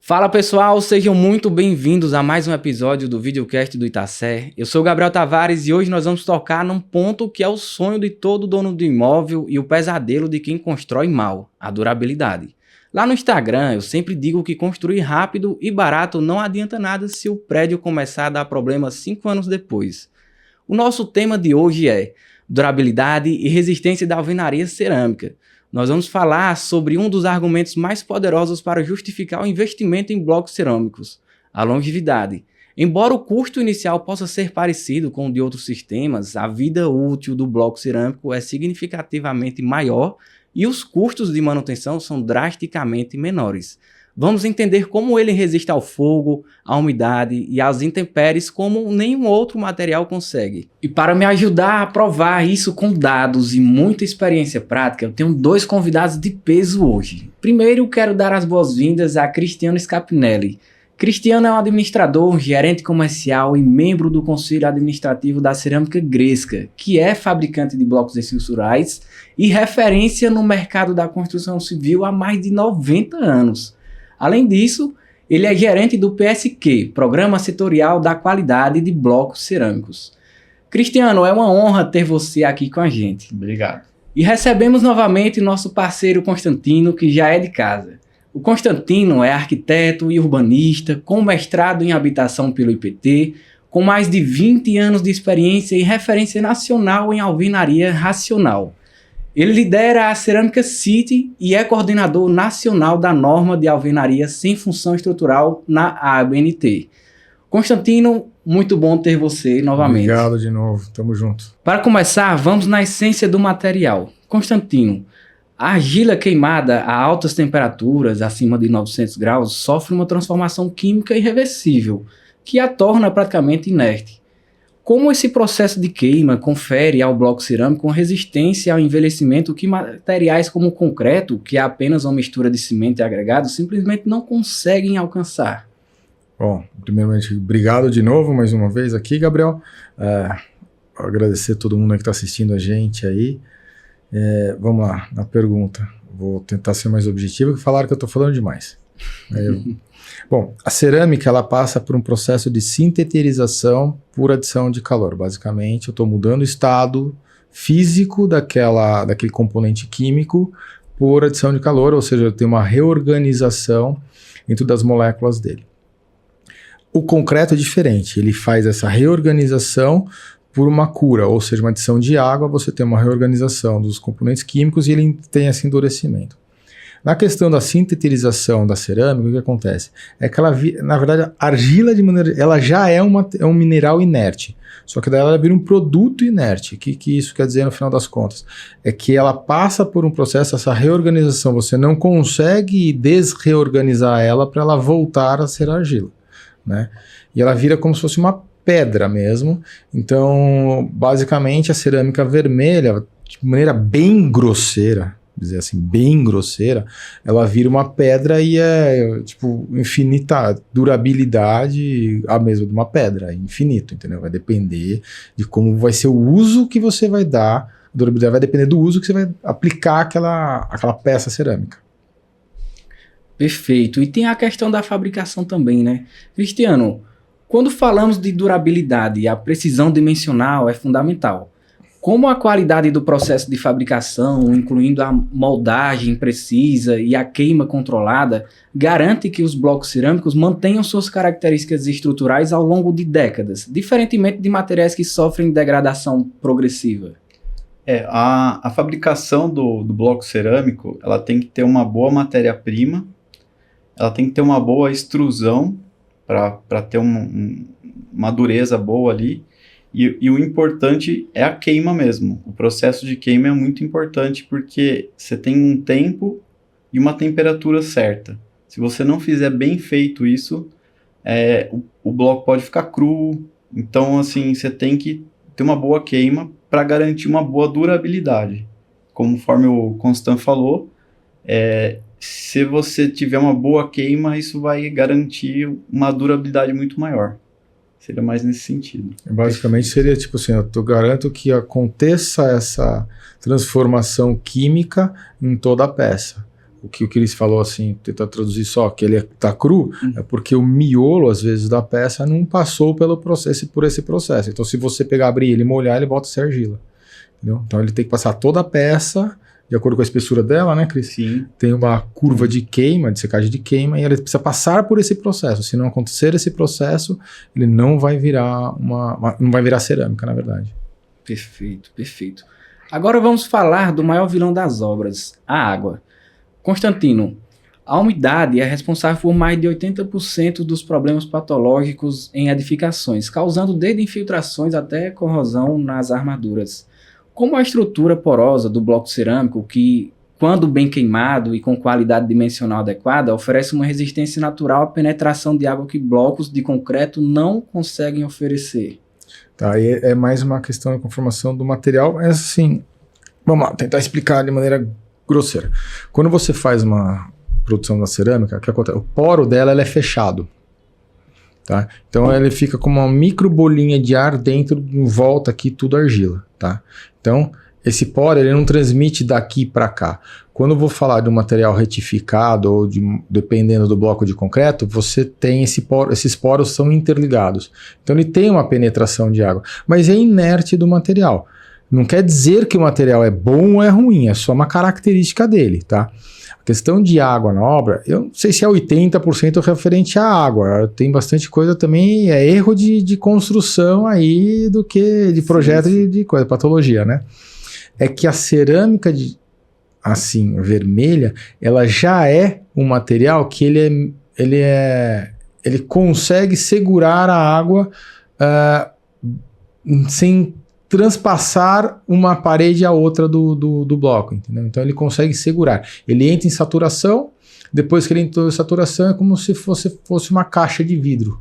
Fala pessoal, sejam muito bem-vindos a mais um episódio do videocast do Itacé. Eu sou o Gabriel Tavares e hoje nós vamos tocar num ponto que é o sonho de todo dono de imóvel e o pesadelo de quem constrói mal, a durabilidade. Lá no Instagram eu sempre digo que construir rápido e barato não adianta nada se o prédio começar a dar problema 5 anos depois. O nosso tema de hoje é durabilidade e resistência da alvenaria cerâmica. Nós vamos falar sobre um dos argumentos mais poderosos para justificar o investimento em blocos cerâmicos, a longevidade. Embora o custo inicial possa ser parecido com o de outros sistemas, a vida útil do bloco cerâmico é significativamente maior e os custos de manutenção são drasticamente menores. Vamos entender como ele resiste ao fogo, à umidade e às intempéries como nenhum outro material consegue. E para me ajudar a provar isso com dados e muita experiência prática, eu tenho 2 convidados de peso hoje. Primeiro, quero dar as boas-vindas a Cristiano Scapinelli. Cristiano é um administrador, gerente comercial e membro do Conselho Administrativo da Cerâmica Gresca, que é fabricante de blocos estruturais e referência no mercado da construção civil há mais de 90 anos. Além disso, ele é gerente do PSQ, Programa Setorial da Qualidade de Blocos Cerâmicos. Cristiano, é uma honra ter você aqui com a gente. Obrigado. E recebemos novamente nosso parceiro Constantino, que já é de casa. O Constantino é arquiteto e urbanista, com mestrado em habitação pelo IPT, com mais de 20 anos de experiência e referência nacional em alvenaria racional. Ele lidera a Cerâmica City e é coordenador nacional da norma de alvenaria sem função estrutural na ABNT. Constantino, muito bom ter você novamente. Obrigado de novo, tamo junto. Para começar, vamos na essência do material. Constantino, a argila queimada a altas temperaturas, acima de 900 graus, sofre uma transformação química irreversível, que a torna praticamente inerte. Como esse processo de queima confere ao bloco cerâmico uma resistência ao envelhecimento que materiais como o concreto, que é apenas uma mistura de cimento e agregado, simplesmente não conseguem alcançar? Bom, primeiramente, obrigado de novo, mais uma vez aqui, Gabriel. Agradecer a todo mundo que está assistindo a gente aí. Vamos lá, na pergunta. Vou tentar ser mais objetivo, que falaram que eu estou falando demais. Bom, a cerâmica ela passa por um processo de sinteterização por adição de calor. Basicamente, eu estou mudando o estado físico daquele componente químico por adição de calor, ou seja, eu tenho uma reorganização dentro das moléculas dele. O concreto é diferente, ele faz essa reorganização por uma cura, ou seja, uma adição de água, você tem uma reorganização dos componentes químicos e ele tem esse endurecimento. Na questão da sinteterização da cerâmica, o que acontece? É que ela, na verdade, a argila de maneira, ela já é um mineral inerte, só que daí ela vira um produto inerte. O que isso quer dizer no final das contas? É que ela passa por um processo, essa reorganização, você não consegue desreorganizar ela para ela voltar a ser argila, né? E ela vira como se fosse uma pedra mesmo. Então, basicamente, a cerâmica vermelha, de maneira bem grosseira, dizer assim, bem grosseira, ela vira uma pedra e é, tipo, infinita durabilidade, a mesma de uma pedra, é infinito, entendeu? Vai depender de como vai ser o uso que você vai dar, a durabilidade vai depender do uso que você vai aplicar aquela peça cerâmica. Perfeito. E tem a questão da fabricação também, né? Cristiano, quando falamos de durabilidade, a precisão dimensional é fundamental. Como a qualidade do processo de fabricação, incluindo a moldagem precisa e a queima controlada, garante que os blocos cerâmicos mantenham suas características estruturais ao longo de décadas, diferentemente de materiais que sofrem degradação progressiva? A fabricação do bloco cerâmico, ela tem que ter uma boa matéria-prima, ela tem que ter uma boa extrusão para ter uma dureza boa ali. E o importante é a queima mesmo. O processo de queima é muito importante porque você tem um tempo e uma temperatura certa. Se você não fizer bem feito isso, o bloco pode ficar cru. Então, assim, você tem que ter uma boa queima para garantir uma boa durabilidade. Conforme o Constant falou, se você tiver uma boa queima, isso vai garantir uma durabilidade muito maior. Seria mais nesse sentido. Basicamente seria tipo assim, eu garanto que aconteça essa transformação química em toda a peça. o que o Cris falou assim, tentar traduzir só, que ele tá cru, é porque o miolo, às vezes, da peça não passou por esse processo. Então, se você pegar, abrir ele e molhar, ele volta a ser argila. Entendeu? Então, ele tem que passar toda a peça, de acordo com a espessura dela, né, Cris? Sim. Tem uma curva de queima, de secagem de queima, e ela precisa passar por esse processo. Se não acontecer esse processo, ele não vai virar não vai virar cerâmica, na verdade. Perfeito, perfeito. Agora vamos falar do maior vilão das obras, a água. Constantino, a umidade é responsável por mais de 80% dos problemas patológicos em edificações, causando desde infiltrações até corrosão nas armaduras. Como a estrutura porosa do bloco cerâmico, que, quando bem queimado e com qualidade dimensional adequada, oferece uma resistência natural à penetração de água que blocos de concreto não conseguem oferecer? Tá, e é mais uma questão da conformação do material, mas assim, vamos lá, tentar explicar de maneira grosseira. Quando você faz uma produção da cerâmica, o que acontece? O poro dela ela é fechado. Tá? Então ele fica com uma micro bolinha de ar dentro, em volta aqui, tudo argila. Tá? Então esse poro ele não transmite daqui para cá. Quando eu vou falar de um material retificado ou dependendo do bloco de concreto, você tem esses poros são interligados. Então ele tem uma penetração de água, mas é inerte do material. Não quer dizer que o material é bom ou é ruim, é só uma característica dele, tá? A questão de água na obra, eu não sei se é 80% referente à água, tem bastante coisa também, é erro de construção aí do que de projeto de coisa, patologia, né? É que a cerâmica assim, vermelha, ela já é um material que ele consegue segurar a água sem transpassar uma parede a outra do bloco, entendeu? Então ele consegue segurar. Ele entra em saturação, depois que ele entrou em saturação é como se fosse uma caixa de vidro,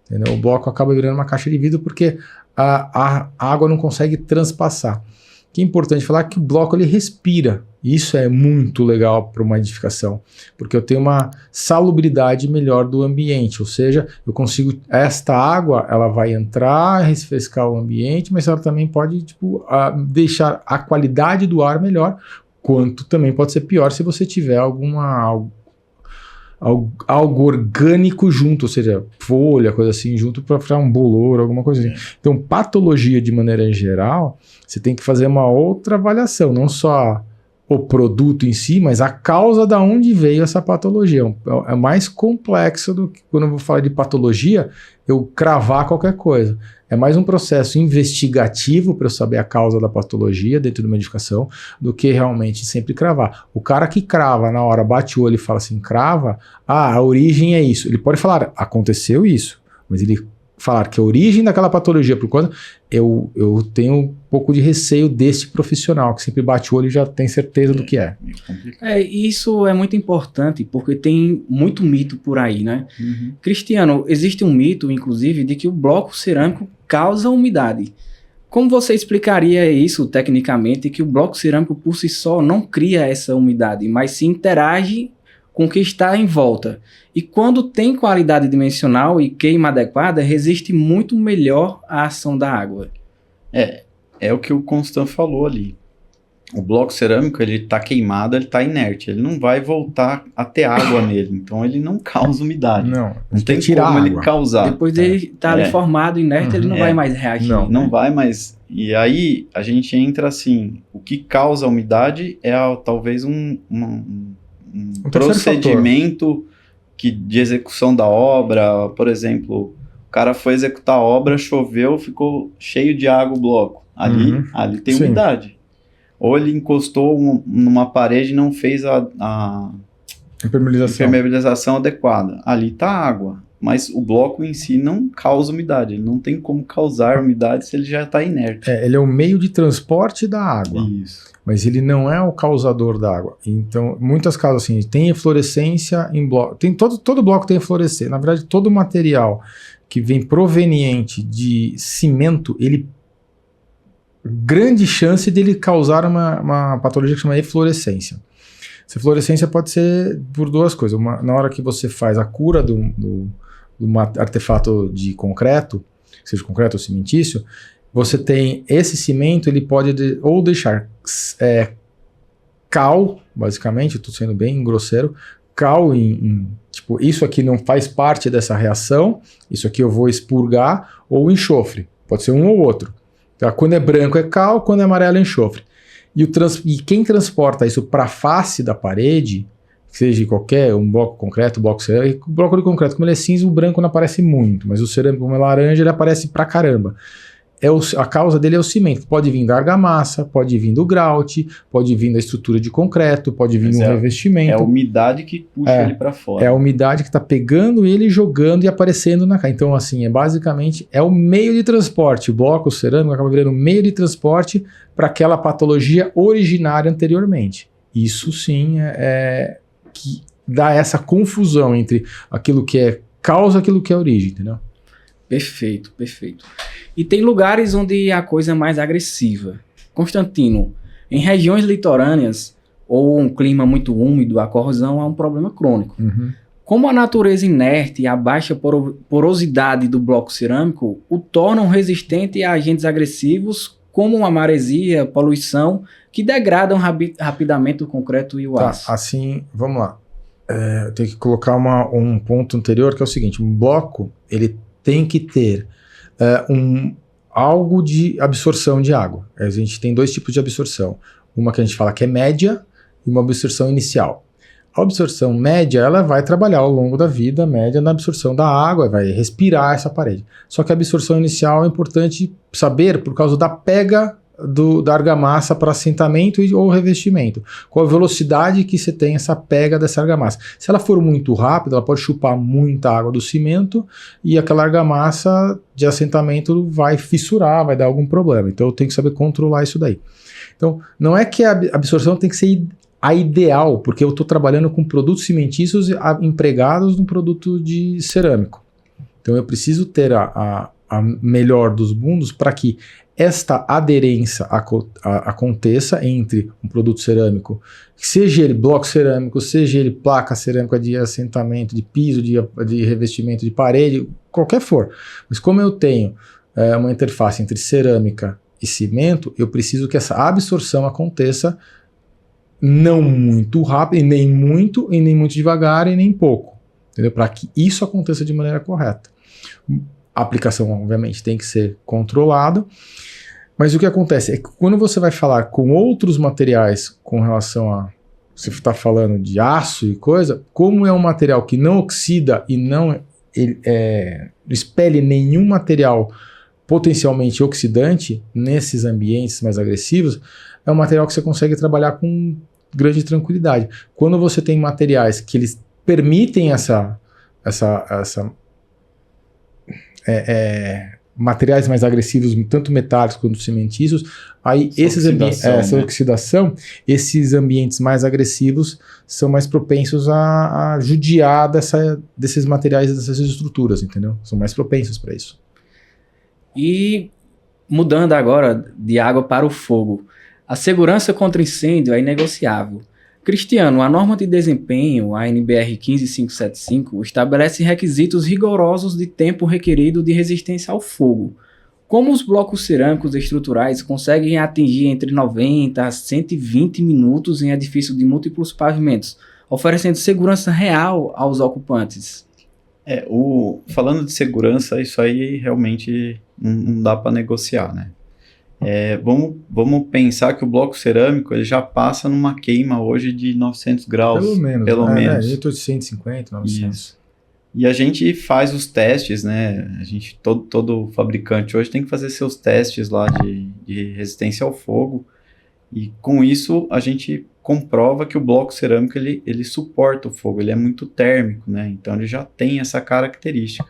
entendeu? O bloco acaba virando uma caixa de vidro porque a água não consegue transpassar. O que é importante falar é que o bloco ele respira. Isso é muito legal para uma edificação, porque eu tenho uma salubridade melhor do ambiente, ou seja, eu consigo, esta água, ela vai entrar, refrescar o ambiente, mas ela também pode deixar a qualidade do ar melhor, quanto também pode ser pior se você tiver algo orgânico junto, ou seja, folha, coisa assim, junto para ficar um bolor, alguma coisa assim. Então, patologia de maneira geral, você tem que fazer uma outra avaliação, não só o produto em si, mas a causa da onde veio essa patologia. É mais complexo do que quando eu vou falar de patologia, eu cravar qualquer coisa. É mais um processo investigativo para eu saber a causa da patologia dentro de uma edificação do que realmente sempre cravar. O cara que crava na hora, bate o olho e fala assim, crava, a origem é isso. Ele pode falar, aconteceu isso, mas ele falar que a origem daquela patologia, por quando eu tenho um pouco de receio desse profissional, que sempre bate o olho e já tem certeza do que é. Isso é muito importante, porque tem muito mito por aí, né? Uhum. Cristiano, existe um mito, inclusive, de que o bloco cerâmico causa umidade. Como você explicaria isso tecnicamente, que o bloco cerâmico por si só não cria essa umidade, mas se interage com o que está em volta? E quando tem qualidade dimensional e queima adequada, resiste muito melhor à ação da água. É o que o Constant falou ali. O bloco cerâmico, ele está queimado, ele está inerte. Ele não vai voltar a ter água nele. Então, ele não causa umidade. Não tem tirar como água. ele causar. Depois dele estar ali formado, inerte, ele não vai mais reagir. Não vai mais. E aí, a gente entra assim, o que causa a umidade é talvez um procedimento de execução da obra. Por exemplo, o cara foi executar a obra, choveu, ficou cheio de água o bloco. Ali tem umidade. Ou ele encostou numa parede e não fez a impermeabilização adequada. Ali está água. Mas o bloco em si não causa umidade. Ele não tem como causar umidade se ele já está inerte. Ele é o meio de transporte da água. Isso. Mas ele não é o causador da água. Então, muitas casas assim, tem eflorescência em bloco. Todo bloco tem eflorescência. Na verdade, todo material que vem proveniente de cimento, ele grande chance dele causar uma patologia que chama eflorescência. Essa eflorescência pode ser por duas coisas. Na hora que você faz a cura do artefato de concreto, seja concreto ou cimentício, você tem esse cimento, ele pode ou deixar cal, basicamente, eu estou sendo bem grosseiro, cal tipo, isso aqui não faz parte dessa reação, isso aqui eu vou expurgar, ou enxofre, pode ser um ou outro. Então, quando é branco é cal, quando é amarelo é enxofre. E quem transporta isso para a face da parede, seja de qualquer, um bloco concreto, bloco cerâmico, o bloco de concreto, como ele é cinza, o branco não aparece muito, mas o cerâmico, como é laranja, ele aparece pra caramba. A causa dele é o cimento. Pode vir da argamassa, pode vir do grout, pode vir da estrutura de concreto, pode vir de um revestimento. É a umidade que puxa ele para fora. É a umidade que está pegando ele, jogando e aparecendo na casa. Então, assim, basicamente é o meio de transporte. O bloco cerâmico acaba virando meio de transporte para aquela patologia originária anteriormente. Isso sim que dá essa confusão entre aquilo que é causa e aquilo que é origem, entendeu? Perfeito, perfeito. E tem lugares onde a coisa é mais agressiva. Constantino, em regiões litorâneas ou um clima muito úmido, a corrosão é um problema crônico. Uhum. Como a natureza inerte e a baixa porosidade do bloco cerâmico o tornam resistente a agentes agressivos como a maresia, poluição, que degradam rapidamente o concreto e o aço. Assim, vamos lá. Eu tenho que colocar um ponto anterior, que é o seguinte: um bloco, ele tem que ter algo de absorção de água. A gente tem dois tipos de absorção. Uma que a gente fala que é média e uma absorção inicial. A absorção média, ela vai trabalhar ao longo da vida média na absorção da água, vai respirar essa parede. Só que a absorção inicial é importante saber por causa da pega da argamassa para assentamento ou revestimento. Qual a velocidade que você tem essa pega dessa argamassa. Se ela for muito rápida, ela pode chupar muita água do cimento e aquela argamassa de assentamento vai fissurar, vai dar algum problema. Então eu tenho que saber controlar isso daí. Então não é que a absorção tem que ser a ideal, porque eu estou trabalhando com produtos cimentícios empregados no produto de cerâmico. Então eu preciso ter a melhor dos mundos para que esta aderência aconteça entre um produto cerâmico, seja ele bloco cerâmico, seja ele placa cerâmica de assentamento, de piso, de revestimento de parede, qualquer for. Mas como eu tenho uma interface entre cerâmica e cimento, eu preciso que essa absorção aconteça não muito rápido, e nem muito devagar, e nem pouco. Entendeu? Para que isso aconteça de maneira correta. A aplicação, obviamente, tem que ser controlada, mas o que acontece é que quando você vai falar com outros materiais com relação a... Você está falando de aço e coisa, como é um material que não oxida e não expele nenhum material potencialmente oxidante nesses ambientes mais agressivos, é um material que você consegue trabalhar com grande tranquilidade. Quando você tem materiais que eles permitem materiais mais agressivos, tanto metálicos quanto cimentícios, aí essa oxidação, esses ambientes mais agressivos são mais propensos a judiar desses materiais, dessas estruturas, entendeu? São mais propensos para isso. E mudando agora de água para o fogo, a segurança contra incêndio é inegociável. Cristiano, a norma de desempenho, a NBR 15575, estabelece requisitos rigorosos de tempo requerido de resistência ao fogo. Como os blocos cerâmicos estruturais conseguem atingir entre 90 a 120 minutos em edifícios de múltiplos pavimentos, oferecendo segurança real aos ocupantes? Falando de segurança, isso aí realmente não dá para negociar, né? Vamos pensar que o bloco cerâmico ele já passa numa queima hoje de 900 graus. Pelo menos. 850, 900. Isso. E a gente faz os testes, né? Todo fabricante hoje tem que fazer seus testes lá de resistência ao fogo. E com isso a gente comprova que o bloco cerâmico ele suporta o fogo, ele é muito térmico, né? Então ele já tem essa característica.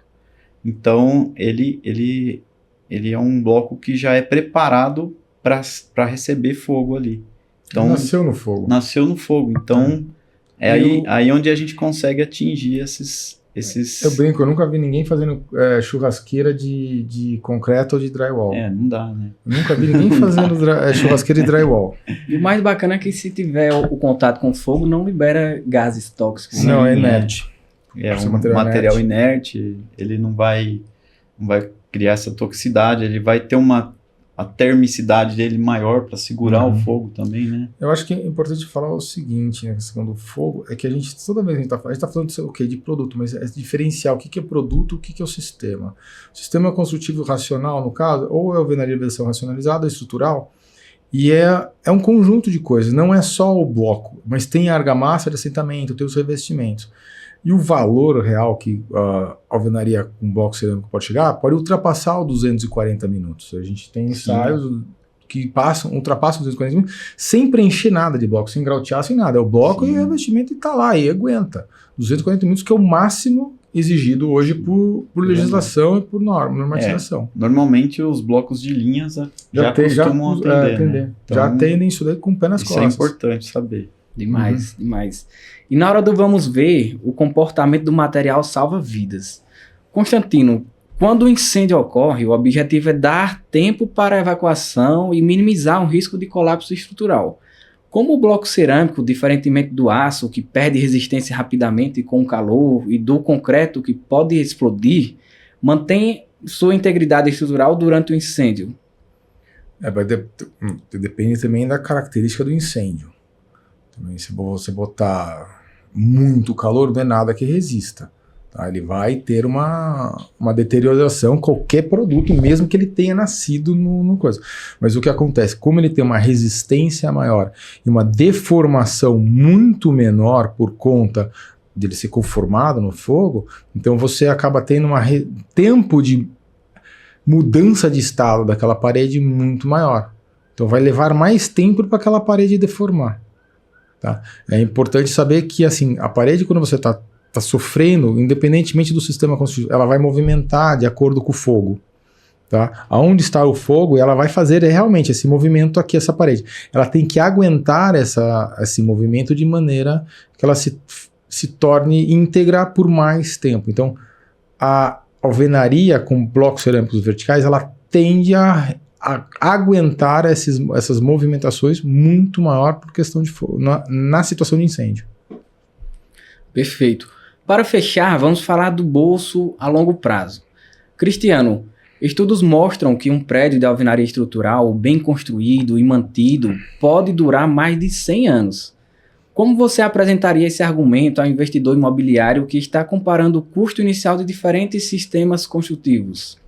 Então ele é um bloco que já é preparado para receber fogo ali. Então, nasceu no fogo. Nasceu no fogo. Então, aí onde a gente consegue atingir esses... Eu brinco, eu nunca vi ninguém fazendo churrasqueira de concreto ou de drywall. Não dá, né? Eu nunca vi ninguém fazendo churrasqueira de drywall. E o mais bacana é que se tiver o contato com o fogo, não libera gases tóxicos. Não, é inerte. É um material inerte, ele não vai criar essa toxicidade, ele vai ter a termicidade dele maior para segurar o fogo também, né? Eu acho que é importante falar o seguinte, né, a questão do fogo, é que a gente, toda vez a gente tá falando o quê? De produto, mas é diferenciar o que é produto, o que é o sistema. O sistema construtivo racional, no caso, ou é a alvenaria versão racionalizada, estrutural, e é um conjunto de coisas, não é só o bloco, mas tem a argamassa de assentamento, tem os revestimentos. E o valor real que a alvenaria com bloco cerâmico pode chegar, pode ultrapassar os 240 minutos. A gente tem ensaios que ultrapassam os 240 minutos sem preencher nada de bloco, sem grautear, sem nada. É o bloco e o revestimento e tá lá, e aguenta. 240 minutos que é o máximo exigido hoje por legislação e por normatização. Normalmente os blocos de linhas já costumam atender. Né? Então, já atendem isso daí com o pé nas costas. Isso é importante saber. Demais. E na hora do vamos ver, o comportamento do material salva vidas. Constantino, quando o incêndio ocorre, o objetivo é dar tempo para a evacuação e minimizar um risco de colapso estrutural. Como o bloco cerâmico, diferentemente do aço, que perde resistência rapidamente com o calor, e do concreto, que pode explodir, mantém sua integridade estrutural durante o incêndio? Depende também da característica do incêndio. Também, se você botar muito calor, não é nada que resista. Tá? Ele vai ter uma deterioração, qualquer produto, mesmo que ele tenha nascido no coisa. Mas o que acontece? Como ele tem uma resistência maior e uma deformação muito menor por conta dele ser conformado no fogo, então você acaba tendo tempo de mudança de estado daquela parede muito maior. Então vai levar mais tempo para aquela parede deformar. Tá? É importante saber que assim, a parede, quando você está sofrendo, independentemente do sistema construtivo, ela vai movimentar de acordo com o fogo. Tá? Aonde está o fogo, ela vai fazer realmente esse movimento aqui, essa parede. Ela tem que aguentar esse movimento de maneira que ela se torne íntegra por mais tempo. Então, a alvenaria com blocos cerâmicos verticais, ela tende a aguentar essas movimentações muito maior por questão de fogo, na situação de incêndio. Perfeito. Para fechar, vamos falar do bolso a longo prazo. Cristiano, estudos mostram que um prédio de alvenaria estrutural bem construído e mantido pode durar mais de 100 anos. Como você apresentaria esse argumento ao investidor imobiliário que está comparando o custo inicial de diferentes sistemas construtivos?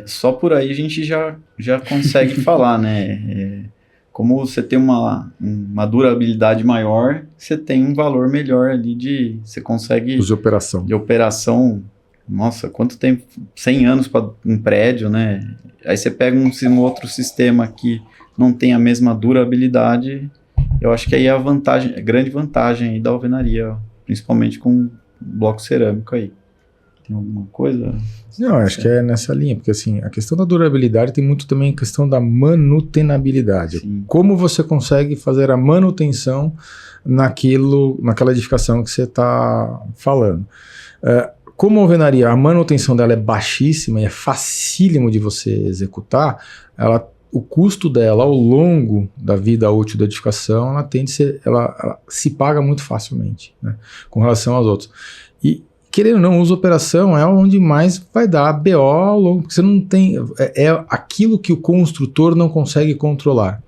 Só por aí a gente já consegue falar, né? Como você tem uma durabilidade maior, você tem um valor melhor ali você consegue... De operação. De operação, nossa, quanto tempo? 100 anos para um prédio, né? Aí você pega um outro sistema que não tem a mesma durabilidade, eu acho que aí é a grande vantagem aí da alvenaria, principalmente com bloco cerâmico aí. Tem alguma coisa? Não, acho que é nessa linha, porque assim, a questão da durabilidade tem muito também a questão da manutenabilidade. Sim. Como você consegue fazer a manutenção naquela edificação que você está falando. Como a alvenaria, a manutenção dela é baixíssima e é facílimo de você executar, o custo dela ao longo da vida útil da edificação, ela se paga muito facilmente, né, com relação aos outros. E querendo ou não, uso operação é onde mais vai dar BO ao longo, porque você não tem... É aquilo que o construtor não consegue controlar.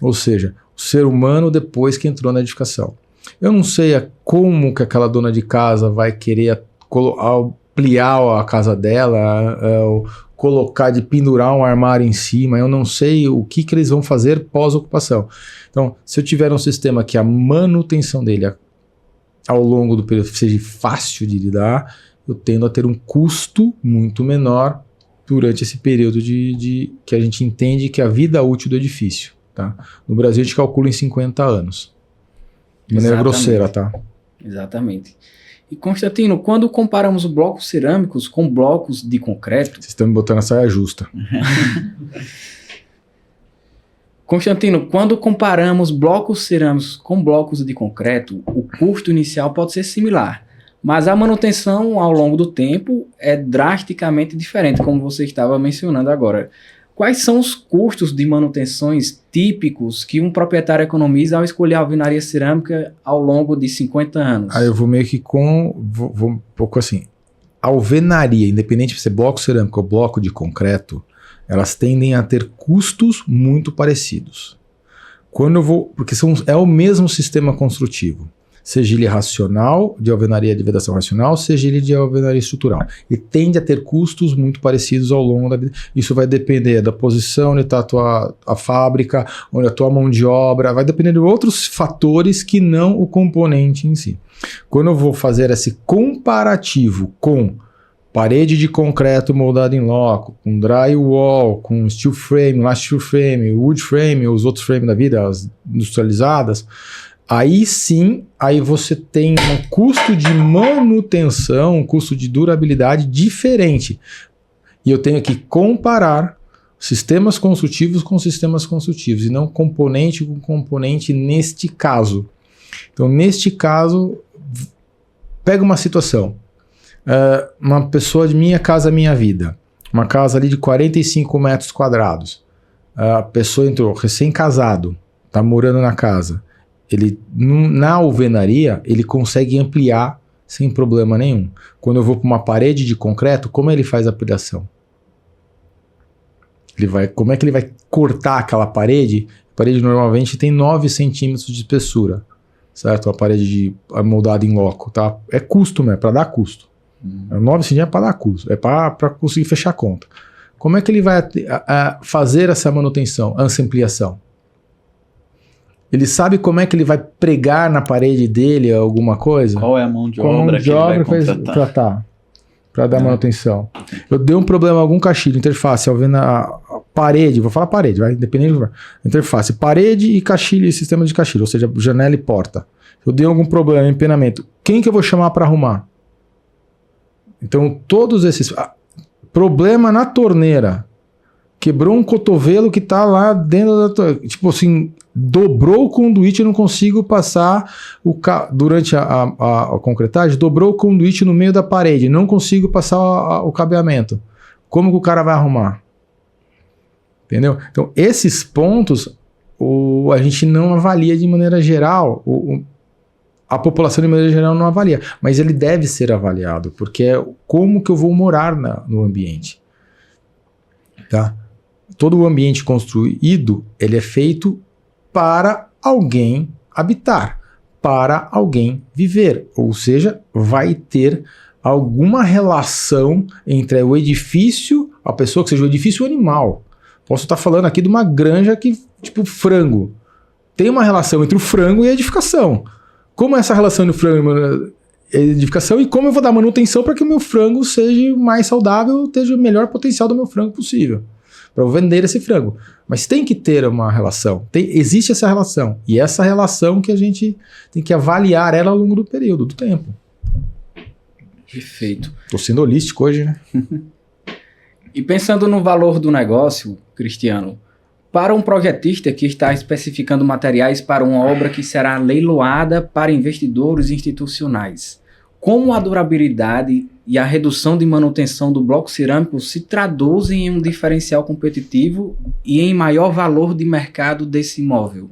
Ou seja, o ser humano depois que entrou na edificação. Eu não sei como que aquela dona de casa vai querer ampliar a casa dela, colocar, de pendurar um armário em cima. Eu não sei o que eles vão fazer pós-ocupação. Então, se eu tiver um sistema que a manutenção dele ao longo do período seja fácil de lidar, eu tendo a ter um custo muito menor durante esse período que a gente entende que é a vida útil do edifício. Tá? No Brasil a gente calcula em 50 anos. De maneira grosseira, tá? Exatamente. E Constantino, quando comparamos blocos cerâmicos com blocos de concreto... Vocês estão me botando a saia justa. Constantino, quando comparamos blocos cerâmicos com blocos de concreto, o custo inicial pode ser similar, mas a manutenção ao longo do tempo é drasticamente diferente, como você estava mencionando agora. Quais são os custos de manutenções típicos que um proprietário economiza ao escolher a alvenaria cerâmica ao longo de 50 anos? Aí eu vou meio que vou um pouco assim. A alvenaria, independente de ser bloco cerâmico ou bloco de concreto, elas tendem a ter custos muito parecidos. Porque é o mesmo sistema construtivo. Seja ele racional, de alvenaria de vedação racional, seja ele de alvenaria estrutural. E tende a ter custos muito parecidos ao longo da vida. Isso vai depender da posição onde está a fábrica, onde a tua mão de obra, vai depender de outros fatores que não o componente em si. Quando eu vou fazer esse comparativo com parede de concreto moldada em loco, com drywall, com steel frame, last steel frame, wood frame, os outros frames da vida, as industrializadas, aí sim, aí você tem um custo de manutenção, um custo de durabilidade diferente. E eu tenho que comparar sistemas construtivos com sistemas construtivos, e não componente com componente neste caso. Então, neste caso, pega uma situação. Uma pessoa de Minha Casa Minha Vida. Uma casa ali de 45 metros quadrados. A pessoa entrou recém-casado, está morando na casa. Ele, na alvenaria, ele consegue ampliar sem problema nenhum. Quando eu vou para uma parede de concreto, como ele faz a ampliação? Como é que ele vai cortar aquela parede? A parede normalmente tem 9 centímetros de espessura, certo? A parede moldada em loco, tá? É custo mesmo, é para dar custo. 9 centímetros é para dar custo, é para conseguir fechar a conta. Como é que ele vai fazer essa manutenção, essa ampliação? Ele sabe como é que ele vai pregar na parede dele alguma coisa? Qual é a mão de obra que ele vai contratar? Para dar manutenção. Eu dei um problema, algum caixilho, interface, a parede, vou falar parede, vai, independente do interface, parede e caixilho, e sistema de caixilho, ou seja, janela e porta. Eu dei algum problema, empenamento, quem que eu vou chamar para arrumar? Então, todos esses... problema na torneira. Quebrou um cotovelo que tá lá dentro da torneira. Tipo assim, dobrou o conduíte, eu não consigo passar durante a concretagem, dobrou o conduíte no meio da parede, não consigo passar o cabeamento. Como que o cara vai arrumar? Entendeu? Então, esses pontos a gente não avalia de maneira geral, a população de maneira geral não avalia, mas ele deve ser avaliado, porque é como que eu vou morar no ambiente. Tá? Todo o ambiente construído, ele é feito para alguém habitar, para alguém viver, ou seja, vai ter alguma relação entre o edifício, a pessoa, que seja o edifício ou o animal. Posso estar falando aqui de uma granja que, tipo, frango. Tem uma relação entre o frango e a edificação. Como é essa relação entre o frango e a edificação, e como eu vou dar manutenção para que o meu frango seja mais saudável, tenha o melhor potencial do meu frango possível, para eu vender esse frango. Mas tem que ter uma relação, existe essa relação, e essa relação que a gente tem que avaliar ela ao longo do período, do tempo. Perfeito. Estou sendo holístico hoje, né? E pensando no valor do negócio, Cristiano, para um projetista que está especificando materiais para uma obra que será leiloada para investidores institucionais, como a durabilidade e a redução de manutenção do bloco cerâmico se traduzem em um diferencial competitivo e em maior valor de mercado desse imóvel?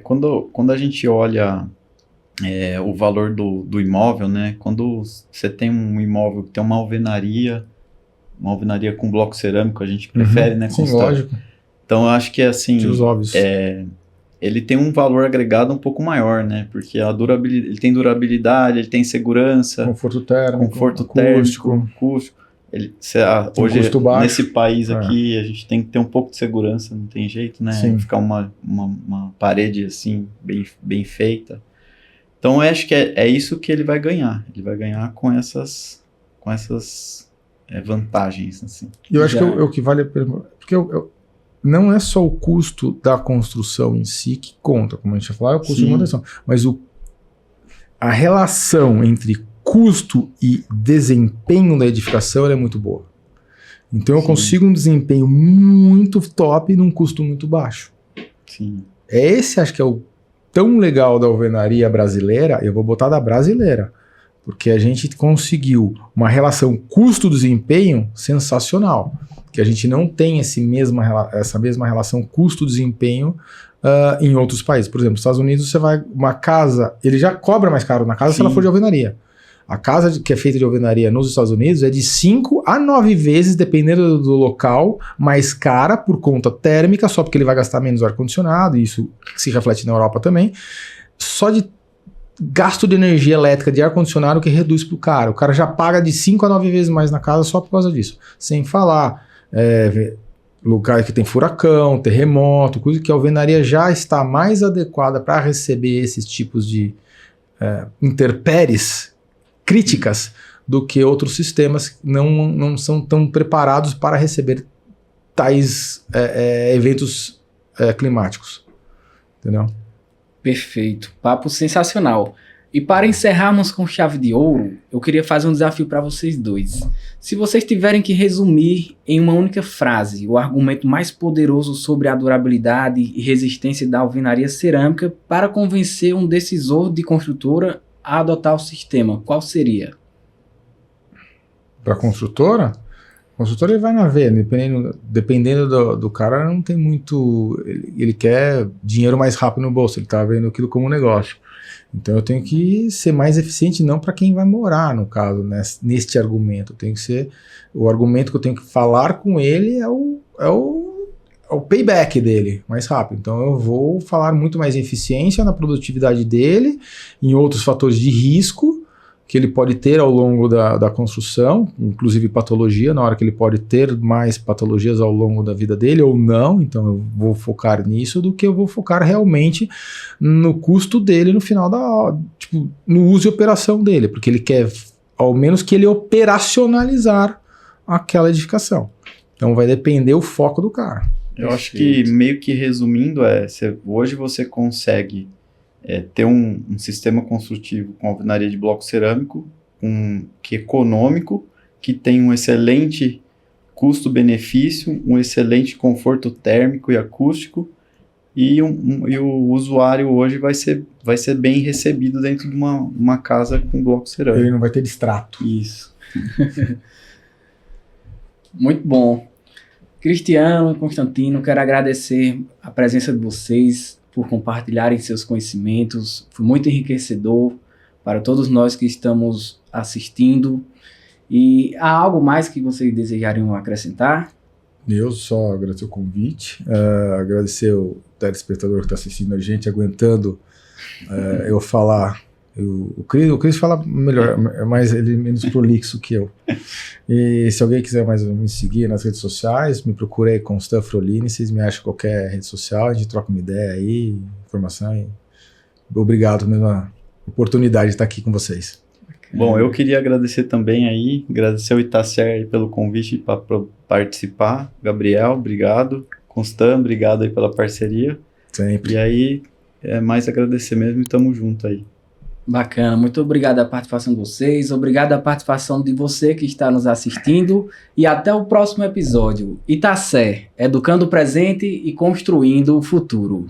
Quando a gente olha o valor do imóvel, né? Quando você tem um imóvel que tem uma alvenaria com bloco cerâmico, a gente prefere, né? Sim, lógico. Então, eu acho que assim, os óbvios. Ele tem um valor agregado um pouco maior, né? Porque ele tem durabilidade, ele tem segurança, conforto térmico, acústico. Hoje, custo baixo. Nesse país aqui, a gente tem que ter um pouco de segurança, não tem jeito, né? Sim. Ficar uma parede assim, bem feita. Então, eu acho que é isso que ele vai ganhar. Ele vai ganhar com essas vantagens, assim. E eu acho que o que vale a pena... Porque não é só o custo da construção em si que conta, como a gente já falou, é o custo de manutenção, mas a relação entre custo e desempenho da edificação é muito boa. Então eu consigo um desempenho muito top num custo muito baixo. Sim. Esse acho que é o tão legal da alvenaria brasileira, eu vou botar da brasileira, porque a gente conseguiu uma relação custo-desempenho sensacional, que a gente não tem essa mesma relação custo-desempenho em outros países. Por exemplo, nos Estados Unidos, você vai uma casa, ele já cobra mais caro na casa se ela for de alvenaria. A casa que é feita de alvenaria nos Estados Unidos é de 5 a 9 vezes, dependendo do local, mais cara por conta térmica, só porque ele vai gastar menos ar-condicionado, e isso se reflete na Europa também. Só de gasto de energia elétrica de ar-condicionado que reduz pro cara. O cara já paga de 5 a 9 vezes mais na casa só por causa disso. Sem falar lugar que tem furacão, terremoto, coisa que a alvenaria já está mais adequada para receber esses tipos de intempéries críticas do que outros sistemas que não são tão preparados para receber tais eventos climáticos. Entendeu? Perfeito. Papo sensacional. E para encerrarmos com chave de ouro, eu queria fazer um desafio para vocês dois. Se vocês tiverem que resumir em uma única frase o argumento mais poderoso sobre a durabilidade e resistência da alvenaria cerâmica para convencer um decisor de construtora a adotar o sistema, qual seria? Para a construtora? A construtora ele vai na veia, dependendo do cara, não tem muito. Ele quer dinheiro mais rápido no bolso, ele está vendo aquilo como um negócio. Então eu tenho que ser mais eficiente, não para quem vai morar, no caso, neste argumento. Tem que ser. O argumento que eu tenho que falar com ele é o payback dele, mais rápido. Então eu vou falar muito mais em eficiência na produtividade dele, em outros fatores de risco que ele pode ter ao longo da construção, inclusive patologia, na hora que ele pode ter mais patologias ao longo da vida dele ou não. Então eu vou focar nisso do que eu vou focar realmente no custo dele no final no uso e operação dele, porque ele quer ao menos que ele operacionalizar aquela edificação. Então vai depender o foco do cara. Eu acho que, meio que resumindo, hoje você consegue ter um sistema construtivo com alvenaria de bloco cerâmico, que é econômico, que tem um excelente custo-benefício, um excelente conforto térmico e acústico, e o usuário hoje vai ser bem recebido dentro de uma casa com bloco cerâmico. Ele não vai ter distrato. Isso. Muito bom. Cristiano, Constantino, quero agradecer a presença de vocês por compartilharem seus conhecimentos. Foi muito enriquecedor para todos nós que estamos assistindo. E há algo mais que vocês desejariam acrescentar? Eu só agradecer o convite, agradecer o telespectador que está assistindo a gente, aguentando eu falar. O Cris fala melhor, mas ele é menos prolixo que eu. E se alguém quiser mais me seguir nas redes sociais, me procure aí com Stan Frolini, vocês me acham em qualquer rede social, a gente troca uma ideia aí, informação. E obrigado pela oportunidade de estar aqui com vocês. Bom, eu queria agradecer também aí, agradecer o Itacer aí pelo convite para participar. Gabriel, obrigado. Constan, obrigado aí pela parceria. Sempre. E aí, mais agradecer mesmo e tamo junto aí. Bacana, muito obrigado a participação de vocês, obrigado a participação de você que está nos assistindo e até o próximo episódio. Itacer, educando o presente e construindo o futuro.